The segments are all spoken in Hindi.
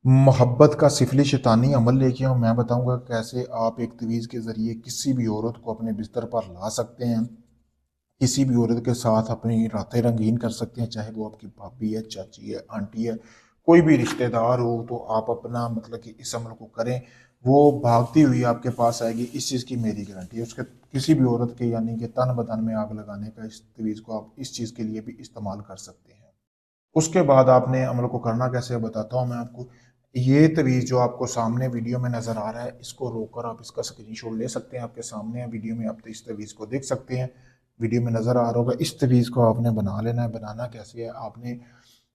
मोहब्बत का सिफली शैतानी अमल लेके आऊँ, मैं बताऊँगा कैसे आप एक तवीज़ के ज़रिए किसी भी औरत को अपने बिस्तर पर ला सकते हैं। किसी भी औरत के साथ अपनी रातें रंगीन कर सकते हैं, चाहे वो आपकी भाभी है, चाची है, आंटी है, कोई भी रिश्तेदार हो, तो आप अपना मतलब कि इस अमल को करें, वो भागती हुई आपके पास आएगी, इस चीज़ की मेरी गारंटी है। उसके किसी भी औरत के यानी कि तन बदन में आग लगाने का इस तवीज़ को आप इस चीज़ के लिए भी इस्तेमाल कर सकते हैं। उसके बाद आपने अमल को करना कैसे है बताता हूँ मैं आपको। ये तवीज़ जो आपको सामने वीडियो में नज़र आ रहा है, इसको रोक कर आप इसका स्क्रीनशॉट ले सकते हैं, आपके सामने है वीडियो में, आप इस तवीज़ को देख सकते हैं। वीडियो में नज़र आ रहा होगा, इस तवीज़ को आपने बना लेना है। बनाना कैसे है, आपने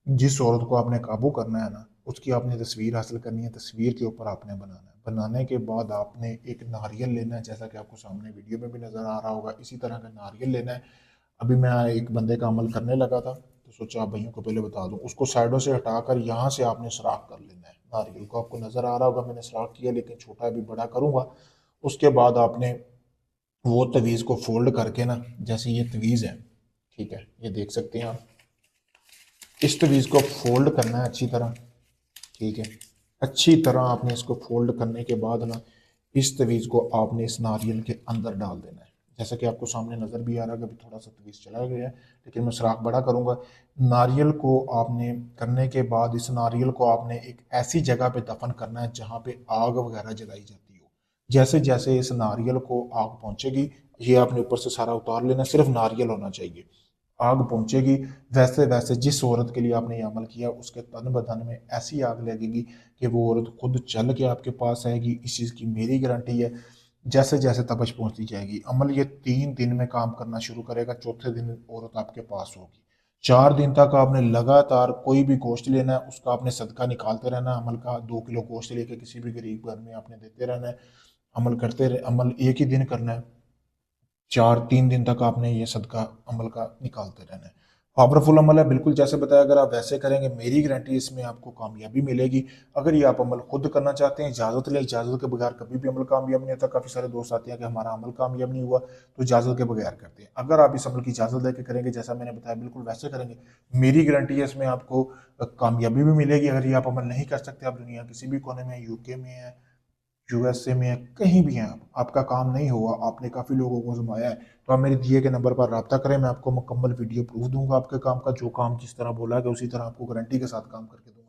जिस औरत को आपने काबू करना है ना, उसकी आपने तस्वीर हासिल करनी है, तस्वीर के ऊपर आपने बनाना है। बनाने के बाद आपने एक नारियल लेना है, जैसा कि आपको सामने वीडियो में भी नज़र आ रहा होगा, इसी तरह का नारियल लेना है। अभी मैं एक बंदे का अमल करने लगा था, तो सोचा आप भाइयों को पहले बता दूं। उसको साइडों से हटाकर यहाँ से आपने सुराख कर लेना है। नारियल को आपको नज़र आ रहा होगा, मैंने सुराख किया, लेकिन छोटा अभी बड़ा करूँगा। उसके बाद आपने वो तवीज़ को फोल्ड करके ना, जैसे ये तवीज़ है, ठीक है, ये देख सकते हैं आप, इस तवीज़ को फोल्ड करना है अच्छी तरह, ठीक है। अच्छी तरह आपने इसको फोल्ड करने के बाद ना, इस तवीज़ को आपने इस नारियल के अंदर डाल देना है। जैसा कि आपको सामने नज़र भी आ रहा है कि अभी थोड़ा सा तवीज़ चला गया है, लेकिन मैं सुराख बड़ा करूँगा। नारियल को आपने करने के बाद इस नारियल को आपने एक ऐसी जगह पे दफन करना है जहाँ पे आग वगैरह जलाई जाती हो। जैसे जैसे इस नारियल को आग पहुँचेगी, ये आपने ऊपर से सारा उतार लेना, सिर्फ नारियल होना चाहिए। आग पहुंचेगी, वैसे वैसे जिस औरत के लिए आपने ये अमल किया, उसके तन बदन में ऐसी आग लगेगी कि वो औरत खुद चल के आपके पास आएगी। इस चीज़ की मेरी गारंटी है। जैसे जैसे तपश पहुंचती जाएगी, अमल ये 3 दिन में काम करना शुरू करेगा, चौथे दिन औरत आपके पास होगी। 4 दिन तक आपने लगातार कोई भी गोश्त लेना है, उसका आपने सदका निकालते रहना है। अमल का 2 किलो गोश्त लेके किसी भी गरीब घर में आपने देते रहना है। अमल करते रहे, अमल एक ही दिन करना है। 4 3 दिन तक आपने ये सदका अमल का निकालते रहना है। पावरफुल अमल है, बिल्कुल जैसे बताया। अगर आप वैसे करेंगे, मेरी गारंटी, इसमें आपको कामयाबी मिलेगी। अगर ये आप अमल खुद करना चाहते हैं, इजाज़त ले, इजाज़त के बगैर कभी भी अमल कामयाब नहीं होता। काफ़ी सारे दोस्त आते हैं कि हमारा अमल कामयाब नहीं हुआ, तो इजाज़त के बगैर करते हैं। अगर आप इस अमल की इजाज़त लेके करेंगे, जैसा मैंने बताया, बिल्कुल वैसे करेंगे, मेरी गारंटी है इसमें आपको कामयाबी भी मिलेगी। अगर ये आप अमल नहीं कर सकते, आप दुनिया किसी भी कोने में, यूके में है, यूएसए में है, कहीं भी हैं आप, आपका काम नहीं हुआ, आपने काफ़ी लोगों को आजमाया है, तो आप मेरे दिए गए नंबर पर रब्ता करें। मैं आपको मुकम्मल वीडियो प्रूफ दूंगा आपके काम का, जो काम जिस तरह बोला है, उसी तरह आपको गारंटी के साथ काम करके दूंगा।